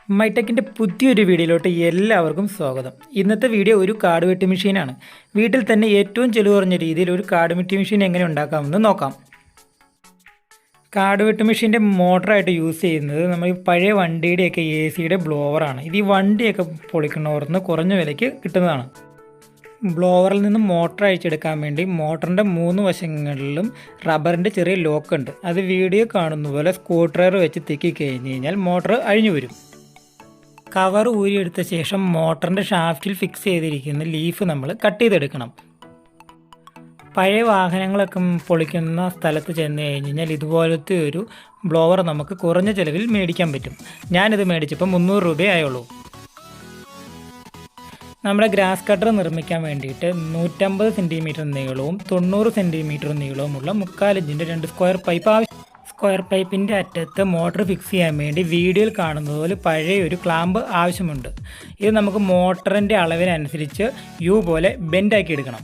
മൈടെക്കിൻ്റെ പുതിയൊരു വീഡിയോയിലോട്ട് എല്ലാവർക്കും സ്വാഗതം. ഇന്നത്തെ വീഡിയോ ഒരു കാട് വെട്ടി മെഷീനാണ്. വീട്ടിൽ തന്നെ ഏറ്റവും ചെലവ് കുറഞ്ഞ രീതിയിൽ ഒരു കാട് വെട്ടി മെഷീൻ എങ്ങനെ ഉണ്ടാക്കാമെന്ന് നോക്കാം. കാട് വെട്ടി മെഷീൻ്റെ മോട്ടറായിട്ട് യൂസ് ചെയ്യുന്നത് നമ്മൾ പഴയ വണ്ടിയുടെയൊക്കെ AC ബ്ലോവറാണ്. ഇത് ഈ വണ്ടിയൊക്കെ പൊളിക്കുന്നവർന്ന് കുറഞ്ഞ വിലയ്ക്ക് കിട്ടുന്നതാണ്. ബ്ലോവറിൽ നിന്ന് മോട്ടർ അഴിച്ചെടുക്കാൻ വേണ്ടി മോട്ടറിൻ്റെ 3 വശങ്ങളിലും റബ്ബറിൻ്റെ ചെറിയ ലോക്കുണ്ട്. അത് വീഡിയോ കാണുന്ന പോലെ സ്ക്രൂ ഡ്രൈവർ വെച്ച് തിക്കി കഴിഞ്ഞ് കഴിഞ്ഞാൽ മോട്ടർ അഴിഞ്ഞു വരും. കവർ ഊരിയെടുത്ത ശേഷം മോട്ടറിൻ്റെ ഷാഫ്റ്റിൽ ഫിക്സ് ചെയ്തിരിക്കുന്ന ലീഫ് നമ്മൾ കട്ട് ചെയ്തെടുക്കണം. പഴയ വാഹനങ്ങളൊക്കെ പൊളിക്കുന്ന സ്ഥലത്ത് ചെന്ന് കഴിഞ്ഞ് കഴിഞ്ഞാൽ ഇതുപോലത്തെ ഒരു ബ്ലോവർ നമുക്ക് കുറഞ്ഞ ചിലവിൽ മേടിക്കാൻ പറ്റും. ഞാനിത് മേടിച്ചപ്പോൾ 300 രൂപയായുള്ളൂ. നമ്മുടെ ഗ്രാസ് കട്ടർ നിർമ്മിക്കാൻ വേണ്ടിയിട്ട് 150 സെൻറ്റിമീറ്റർ നീളവും 90 സെൻറ്റിമീറ്റർ നീളവുമുള്ള 3/4 ഇഞ്ചിൻ്റെ 2 സ്ക്വയർ പൈപ്പ് ആവശ്യം. സ്ക്വയർ പൈപ്പിൻ്റെ അറ്റത്ത് മോട്ടർ ഫിക്സ് ചെയ്യാൻ വേണ്ടി വീഡിയോയിൽ കാണുന്നത് പോലെ പഴയ ഒരു ക്ലാമ്പ് ആവശ്യമുണ്ട്. ഇത് നമുക്ക് മോട്ടറിൻ്റെ അളവിനനുസരിച്ച് യു പോലെ ബെൻഡാക്കി എടുക്കണം.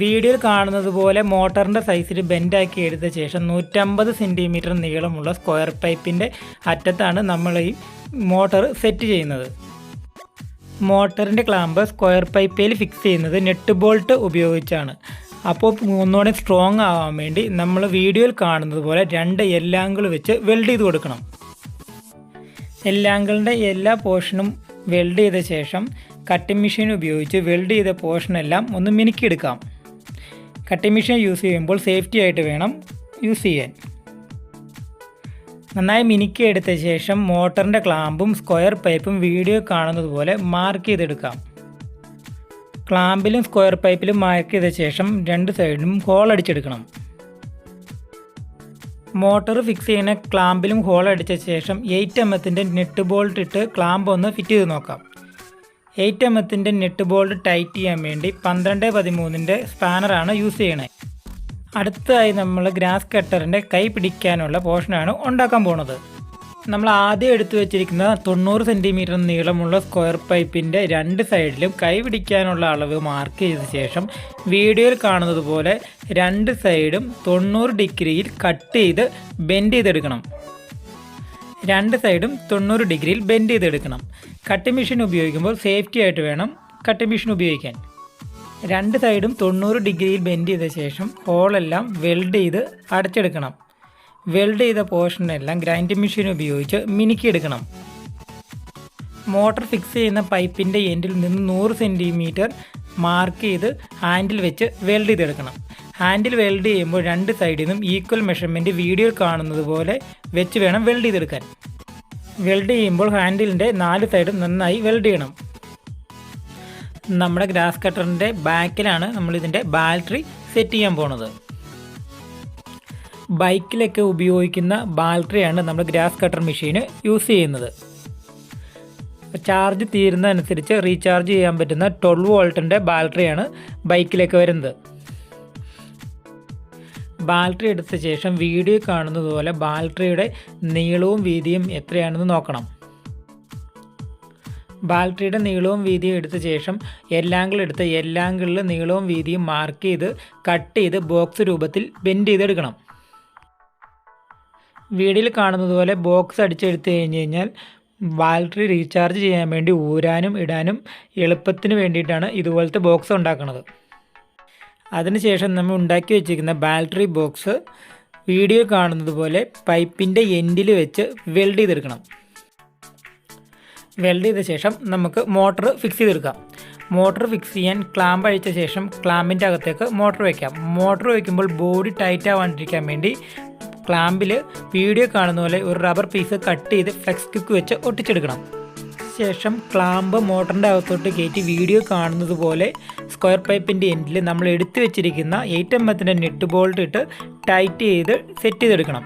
വീഡിയോയിൽ കാണുന്നത് പോലെ മോട്ടറിൻ്റെ സൈസിൽ ബെൻഡാക്കി എടുത്ത ശേഷം 150 സെൻറ്റിമീറ്റർ നീളമുള്ള സ്ക്വയർ പൈപ്പിൻ്റെ അറ്റത്താണ് നമ്മൾ ഈ മോട്ടർ സെറ്റ് ചെയ്യുന്നത്. മോട്ടറിൻ്റെ ക്ലാമ്പ് സ്ക്വയർ പൈപ്പിൽ ഫിക്സ് ചെയ്യുന്നത് നെറ്റ് ബോൾട്ട് ഉപയോഗിച്ചാണ്. അപ്പോൾ ഒന്നുകൂടെ സ്ട്രോങ് ആവാൻ വേണ്ടി നമ്മൾ വീഡിയോയിൽ കാണുന്നത് പോലെ 2 എല്ലാങ്കിൾ വെച്ച് വെൽഡ് ചെയ്ത് കൊടുക്കണം. എല്ലാങ്കിളിൻ്റെ എല്ലാ പോർഷനും വെൽഡ് ചെയ്ത ശേഷം കട്ടിംഗ് മെഷീൻ ഉപയോഗിച്ച് വെൽഡ് ചെയ്ത പോർഷനെല്ലാം ഒന്ന് മിനുക്കിയെടുക്കാം. കട്ടിംഗ് മെഷീൻ യൂസ് ചെയ്യുമ്പോൾ സേഫ്റ്റി ആയിട്ട് വേണം യൂസ് ചെയ്യാൻ. നന്നായി മിനുക്കിയെടുത്ത ശേഷം മോട്ടറിൻ്റെ ക്ലാമ്പും സ്ക്വയർ പൈപ്പും വീഡിയോ കാണുന്നത് പോലെ മാർക്ക് ചെയ്തെടുക്കാം. ക്ലാമ്പിലും സ്ക്വയർ പൈപ്പിലും മാർക്ക് ചെയ്ത ശേഷം 2 സൈഡിലും ഹോൾ അടിച്ചെടുക്കണം. മോട്ടർ ഫിക്സ് ചെയ്യുന്ന ക്ലാമ്പിലും ഹോൾ അടിച്ച ശേഷം 8mm നെറ്റ് ബോൾട്ട് ഇട്ട് ക്ലാമ്പ് ഒന്ന് ഫിറ്റ് ചെയ്ത് നോക്കാം. 8mm നെറ്റ് ബോൾട്ട് ടൈറ്റ് ചെയ്യാൻ വേണ്ടി 12-13 സ്പാനറാണ് യൂസ് ചെയ്യണത്. അടുത്തതായി നമ്മൾ ഗ്രാസ് കട്ടറിൻ്റെ കൈ പിടിക്കാനുള്ള പോർഷനാണ് ഉണ്ടാക്കാൻ പോകുന്നത്. നമ്മൾ ആദ്യം എടുത്തു വെച്ചിരിക്കുന്ന 90 സെൻറ്റിമീറ്റർ നീളമുള്ള സ്ക്വയർ പൈപ്പിൻ്റെ 2 സൈഡിലും കൈ പിടിക്കാനുള്ള അളവ് മാർക്ക് ചെയ്ത ശേഷം വീഡിയോയിൽ കാണുന്നത് പോലെ 2 സൈഡും 90 ഡിഗ്രിയിൽ കട്ട് ചെയ്ത് ബെൻഡ് ചെയ്തെടുക്കണം. 2 സൈഡും 90 ഡിഗ്രിയിൽ ബെൻഡ് ചെയ്തെടുക്കണം. കട്ടിംഗ് മെഷീൻ ഉപയോഗിക്കുമ്പോൾ സേഫ്റ്റി ആയിട്ട് വേണം കട്ടിംഗ് മെഷീൻ ഉപയോഗിക്കാൻ. 2 സൈഡും 90 ഡിഗ്രിയിൽ ബെൻഡ് ചെയ്ത ശേഷം ഹോളെല്ലാം വെൽഡ് ചെയ്ത് അടച്ചെടുക്കണം. വെൽഡ് ചെയ്ത പോർഷനെല്ലാം ഗ്രൈൻഡിംഗ് മെഷീൻ ഉപയോഗിച്ച് മിനുക്കിയെടുക്കണം. മോട്ടർ ഫിക്സ് ചെയ്യുന്ന പൈപ്പിൻ്റെ എൻഡിൽ നിന്ന് 100 സെൻറ്റിമീറ്റർ മാർക്ക് ചെയ്ത് ഹാൻഡിൽ വെച്ച് വെൽഡ് ചെയ്തെടുക്കണം. ഹാൻഡിൽ വെൽഡ് ചെയ്യുമ്പോൾ 2 സൈഡിൽ നിന്നും ഈക്വൽ മെഷർമെൻറ്റ് വീഡിയോയിൽ കാണുന്നത് പോലെ വെച്ച് വേണം വെൽഡ് ചെയ്തെടുക്കാൻ. വെൽഡ് ചെയ്യുമ്പോൾ ഹാൻഡിലിൻ്റെ 4 സൈഡും നന്നായി വെൽഡ് ചെയ്യണം. നമ്മുടെ ഗ്രാസ് കട്ടറിൻ്റെ ബാക്കിലാണ് നമ്മളിതിൻ്റെ ബാറ്ററി സെറ്റ് ചെയ്യാൻ പോകുന്നത്. ബൈക്കിലൊക്കെ ഉപയോഗിക്കുന്ന ബാറ്ററിയാണ് നമ്മൾ ഗ്രാസ് കട്ടർ മെഷീന് യൂസ് ചെയ്യുന്നത്. ചാർജ് തീരുന്നതനുസരിച്ച് റീചാർജ് ചെയ്യാൻ പറ്റുന്ന 12 വോൾട്ടിൻ്റെ ബാറ്ററിയാണ് ബൈക്കിലൊക്കെ വരുന്നത്. ബാറ്ററി എടുത്ത ശേഷം വീഡിയോ കാണുന്നത് പോലെ ബാറ്ററിയുടെ നീളവും വീതിയും എത്രയാണെന്ന് നോക്കണം. ബാറ്ററിയുടെ നീളവും വീതിയും എടുത്ത ശേഷം എല്ലാങ്കിൾ എടുത്ത് എല്ലാങ്കിളിൽ നീളവും വീതിയും മാർക്ക് ചെയ്ത് കട്ട് ചെയ്ത് ബോക്സ് രൂപത്തിൽ ബെൻഡ് ചെയ്തെടുക്കണം. വീഡിയോയിൽ കാണുന്നത് പോലെ ബോക്സ് അടിച്ചെടുത്ത് കഴിഞ്ഞ് കഴിഞ്ഞാൽ ബാറ്ററി റീചാർജ് ചെയ്യാൻ വേണ്ടി ഊരാനും ഇടാനും എളുപ്പത്തിന് വേണ്ടിയിട്ടാണ് ഇതുപോലത്തെ ബോക്സ് ഉണ്ടാക്കുന്നത്. അതിനുശേഷം നമ്മൾ ഉണ്ടാക്കി വെച്ചിരിക്കുന്ന ബാറ്ററി ബോക്സ് വീഡിയോ കാണുന്നത് പോലെ പൈപ്പിൻ്റെ എൻഡിൽ വെച്ച് വെൽഡ് ചെയ്തെടുക്കണം. വെൽഡ് ചെയ്ത ശേഷം നമുക്ക് മോട്ടർ ഫിക്സ് ചെയ്തെടുക്കാം. മോട്ടർ ഫിക്സ് ചെയ്യാൻ ക്ലാമ്പ് അഴിച്ച ശേഷം ക്ലാമ്പിൻ്റെ അകത്തേക്ക് മോട്ടർ വയ്ക്കാം. മോട്ടർ വയ്ക്കുമ്പോൾ ബോഡി ടൈറ്റ് ആവാണ്ടിരിക്കാൻ വേണ്ടി ക്ലാമ്പിൽ വീഡിയോ കാണുന്ന പോലെ ഒരു റബ്ബർ പീസ് കട്ട് ചെയ്ത് ഫ്ലെക്സ് ക്വിക്ക് വെച്ച് ഒട്ടിച്ചെടുക്കണം. ശേഷം ക്ലാമ്പ് മോട്ടറിൻ്റെ അകത്തോട്ട് കയറ്റി വീഡിയോ കാണുന്നത് പോലെ സ്ക്വയർ പൈപ്പിൻ്റെ എൻഡിൽ നമ്മൾ എടുത്തു വെച്ചിരിക്കുന്ന 8mm നെറ്റ് ബോൾട്ട് ഇട്ട് ടൈറ്റ് ചെയ്ത് സെറ്റ് ചെയ്തെടുക്കണം.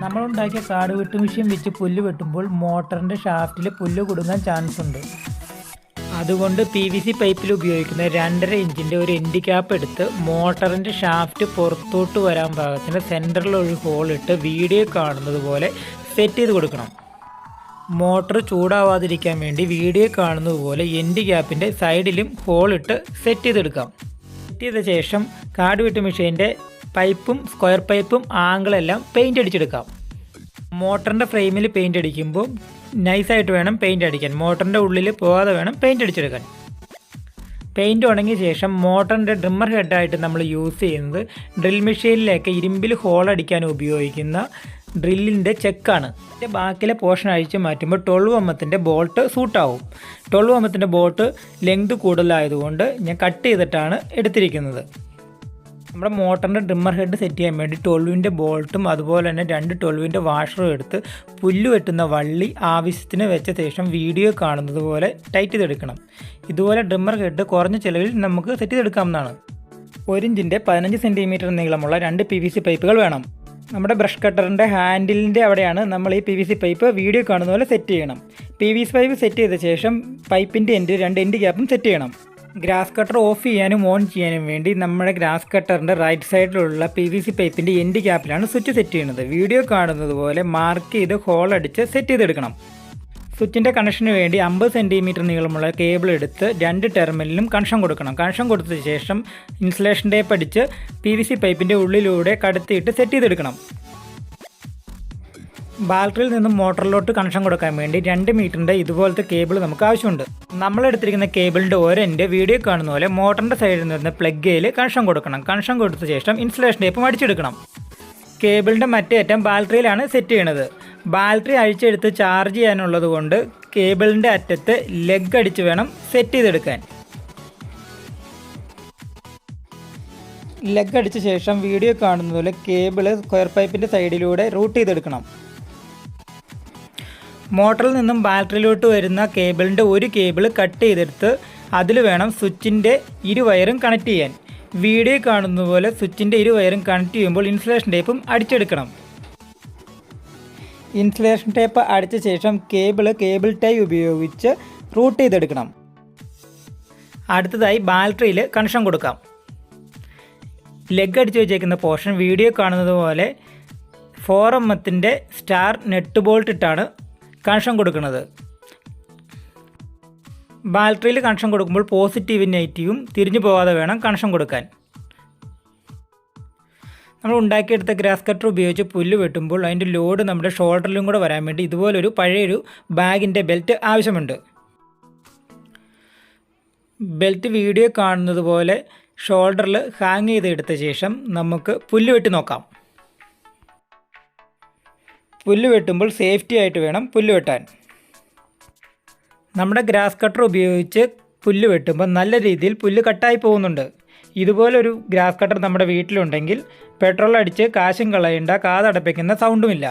നമ്മളുണ്ടാക്കിയ കാട് വെട്ട് മെഷീൻ വെച്ച് പുല്ല് വെട്ടുമ്പോൾ മോട്ടറിൻ്റെ ഷാഫ്റ്റിൽ പുല്ല് കുടുങ്ങാൻ ചാൻസ് ഉണ്ട്. അതുകൊണ്ട് PVC പൈപ്പിൽ ഉപയോഗിക്കുന്ന 2.5 ഇഞ്ചിൻ്റെ ഒരു എൻഡ് ക്യാപ്പ് എടുത്ത് മോട്ടറിൻ്റെ ഷാഫ്റ്റ് പുറത്തോട്ട് വരാൻ പാകത്തിന് സെൻറ്ററിൽ ഒരു ഹോൾ ഇട്ട് വീഡിയോ കാണുന്നത് പോലെ സെറ്റ് ചെയ്ത് കൊടുക്കണം. മോട്ടർ ചൂടാവാതിരിക്കാൻ വേണ്ടി വീഡിയോ കാണുന്നത് പോലെ എൻഡ് ക്യാപ്പിൻ്റെ സൈഡിലും ഹോൾ ഇട്ട് സെറ്റ് ചെയ്തെടുക്കാം. സെറ്റ് ചെയ്ത ശേഷം കാട് വെട്ട് മെഷീൻ്റെ പൈപ്പും സ്ക്വയർ പൈപ്പും ആംഗിളെല്ലാം പെയിൻ്റ് അടിച്ചെടുക്കാം. മോട്ടറിൻ്റെ ഫ്രെയിമിൽ പെയിൻ്റ് അടിക്കുമ്പോൾ നൈസായിട്ട് വേണം പെയിൻ്റ് അടിക്കാൻ. മോട്ടറിൻ്റെ ഉള്ളിൽ പോകാതെ വേണം പെയിൻ്റ് അടിച്ചെടുക്കാൻ. പെയിൻറ്റ് ഉണങ്ങിയ ശേഷം മോട്ടറിൻ്റെ ഡ്രിമ്മർ ഹെഡായിട്ട് നമ്മൾ യൂസ് ചെയ്യുന്നത് ഡ്രിൽ മെഷീനിലേക്ക് ഇരുമ്പിൽ ഹോളടിക്കാൻ ഉപയോഗിക്കുന്ന ഡ്രില്ലിൻ്റെ ചെക്കാണ്. ഇതിൻ്റെ ബാക്കിലെ പോർഷൻ അഴിച്ച് മാറ്റുമ്പോൾ 12mm bolt സൂട്ടാവും. 12mm bolt length കൂടുതലായതുകൊണ്ട് ഞാൻ കട്ട് ചെയ്തിട്ടാണ് എടുത്തിരിക്കുന്നത്. നമ്മുടെ മോട്ടറിൻ്റെ ഡ്രിമ്മർ ഹെഡ് സെറ്റ് ചെയ്യാൻ വേണ്ടി 12mm ബോൾട്ടും അതുപോലെ തന്നെ 2 12mm വാഷറും എടുത്ത് പുല്ല് വെട്ടുന്ന വള്ളി ആവശ്യത്തിന് വെച്ച ശേഷം വീഡിയോ കാണുന്നത് പോലെ ടൈറ്റ് ചെയ്തെടുക്കണം. ഇതുപോലെ ഡ്രിമ്മർ ഹെഡ് കുറഞ്ഞ ചിലവിൽ നമുക്ക് സെറ്റ് ചെയ്തെടുക്കാവുന്നതാണ്. 1 ഇഞ്ചിൻ്റെ 15 സെൻറ്റിമീറ്റർ നീളമുള്ള 2 PVC പൈപ്പുകൾ വേണം. നമ്മുടെ ബ്രഷ് കട്ടറിൻ്റെ ഹാൻഡിലിൻ്റെ അവിടെയാണ് നമ്മൾ ഈ PVC പൈപ്പ് വീഡിയോ കാണുന്ന പോലെ സെറ്റ് ചെയ്യണം. PVC പൈപ്പ് സെറ്റ് ചെയ്ത ശേഷം പൈപ്പിൻ്റെ എൻഡ് 2 എൻഡ് ഗ്യാപ്പും സെറ്റ് ചെയ്യണം. ഗ്രാസ് കട്ടർ ഓഫ് ചെയ്യാനും ഓൺ ചെയ്യാനും വേണ്ടി നമ്മുടെ ഗ്രാസ് കട്ടറിൻ്റെ റൈറ്റ് സൈഡിലുള്ള PVC പൈപ്പിൻ്റെ എൻഡ് ഗ്യാപ്പിലാണ് സ്വിച്ച് സെറ്റ് ചെയ്യുന്നത്. വീഡിയോ കാണുന്നത് പോലെ മാർക്ക് ചെയ്ത് ഹോൾ അടിച്ച് സെറ്റ് ചെയ്തെടുക്കണം. സ്വിച്ചിൻ്റെ കണക്ഷന് വേണ്ടി 50 സെൻറ്റിമീറ്റർ നീളമുള്ള കേബിൾ എടുത്ത് 2 ടെർമിനലിലും കണക്ഷൻ കൊടുക്കണം. കണക്ഷൻ കൊടുത്ത ശേഷം ഇൻസുലേഷൻ ടേപ്പ് അടിച്ച് PVC പൈപ്പിൻ്റെ ഉള്ളിലൂടെ കടത്തിയിട്ട് സെറ്റ് ചെയ്തെടുക്കണം. ബാറ്ററിയിൽ നിന്നും മോട്ടറിലോട്ട് കണക്ഷൻ കൊടുക്കാൻ വേണ്ടി 2 മീറ്ററിൻ്റെ ഇതുപോലത്തെ കേബിൾ നമുക്ക് ആവശ്യമുണ്ട്. നമ്മളെടുത്തിരിക്കുന്ന കേബിളിൻ്റെ ഒരെൻഡ് വീഡിയോ കാണുന്ന പോലെ മോട്ടറിൻ്റെ സൈഡിൽ നിന്ന് പ്ലഗിൽ കണക്ഷൻ കൊടുക്കണം. കണക്ഷൻ കൊടുത്ത ശേഷം ഇൻസുലേഷൻ ടേപ്പ് അടിച്ചെടുക്കണം. കേബിളിൻ്റെ മറ്റേ അറ്റം ബാറ്ററിയിലാണ് സെറ്റ് ചെയ്യണത്. ബാറ്ററി അഴിച്ചെടുത്ത് ചാർജ് ചെയ്യാനുള്ളത് കൊണ്ട് കേബിളിൻ്റെ അറ്റത്ത് ലെഗ് അടിച്ച് വേണം സെറ്റ് ചെയ്തെടുക്കാൻ. ലെഗ് അടിച്ച ശേഷം വീഡിയോ കാണുന്ന പോലെ കേബിള് സ്ക്വയർ പൈപ്പിൻ്റെ സൈഡിലൂടെ റൂട്ട് ചെയ്തെടുക്കണം. മോട്ടറിൽ നിന്നും ബാറ്ററിയിലോട്ട് വരുന്ന കേബിളിൻ്റെ ഒരു കേബിൾ കട്ട് ചെയ്തെടുത്ത് അതിൽ വേണം സ്വിച്ചിൻ്റെ വയറും കണക്ട് ചെയ്യാൻ. വീഡിയോ കാണുന്ന പോലെ സ്വിച്ചിൻ്റെ വയറും കണക്ട് ചെയ്യുമ്പോൾ ഇൻസുലേഷൻ ടേപ്പും അടിച്ചെടുക്കണം. ഇൻസുലേഷൻ ടേപ്പ് അടിച്ച ശേഷം കേബിൾ ടൈ ഉപയോഗിച്ച് റൂട്ട് ചെയ്തെടുക്കണം. അടുത്തതായി ബാറ്ററിയിൽ കണക്ഷൻ കൊടുക്കാം. ലെഗ് അടിച്ച് വെച്ചേക്കുന്ന പോർഷൻ വീഡിയോ കാണുന്നത് പോലെ 4mm സ്റ്റാർ നെറ്റ് ബോൾട്ട് ഇട്ടാണ് കണക്ഷൻ കൊടുക്കുന്നത്. ബാറ്ററിയിൽ കണക്ഷൻ കൊടുക്കുമ്പോൾ പോസിറ്റീവും നെഗറ്റീവും തിരിഞ്ഞു പോകാതെ വേണം കണക്ഷൻ കൊടുക്കാൻ. നമ്മൾ ഉണ്ടാക്കിയെടുത്ത ഗ്രാസ് കട്ടർ ഉപയോഗിച്ച് പുല്ല് വെട്ടുമ്പോൾ അതിൻ്റെ ലോഡ് നമ്മുടെ ഷോൾഡറിലും കൂടെ വരാൻ വേണ്ടി ഇതുപോലൊരു പഴയൊരു ബാഗിൻ്റെ ബെൽറ്റ് ആവശ്യമുണ്ട്. ബെൽറ്റ് വീഡിയോ കാണുന്നത് പോലെ ഷോൾഡറിൽ ഹാങ് ചെയ്തെടുത്ത ശേഷം നമുക്ക് പുല്ല് വെട്ടി നോക്കാം. പുല്ല് വെട്ടുമ്പോൾ സേഫ്റ്റി ആയിട്ട് വേണം പുല്ല് വെട്ടാൻ. നമ്മുടെ ഗ്രാസ് കട്ടർ ഉപയോഗിച്ച് പുല്ല് വെട്ടുമ്പോൾ നല്ല രീതിയിൽ പുല്ല് കട്ടായി പോകുന്നുണ്ട്. ഇതുപോലൊരു ഗ്രാസ് കട്ടർ നമ്മുടെ വീട്ടിലുണ്ടെങ്കിൽ പെട്രോൾ അടിച്ച് കാശും കളയേണ്ട, കാതടപ്പിക്കുന്ന സൗണ്ടുമില്ല.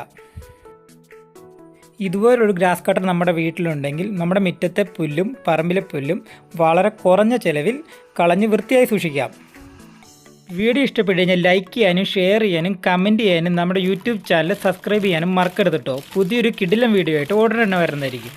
ഇതുപോലൊരു ഗ്രാസ് കട്ടർ നമ്മുടെ വീട്ടിലുണ്ടെങ്കിൽ നമ്മുടെ മുറ്റത്തെ പുല്ലും പറമ്പിലെ പുല്ലും വളരെ കുറഞ്ഞ ചിലവിൽ കളഞ്ഞ് വൃത്തിയായി സൂക്ഷിക്കാം. വീഡിയോ ഇഷ്ടപ്പെട്ടു കഴിഞ്ഞാൽ ലൈക്ക് ചെയ്യാനും ഷെയർ ചെയ്യാനും കമൻറ്റ് ചെയ്യാനും നമ്മുടെ യൂട്യൂബ് ചാനൽ സബ്സ്ക്രൈബ് ചെയ്യാനും മറക്കരുത് കേട്ടോ. പുതിയൊരു കിടിലൻ വീഡിയോ ആയിട്ട് ഉടനെ തന്നെ വരുന്നതായിരിക്കും.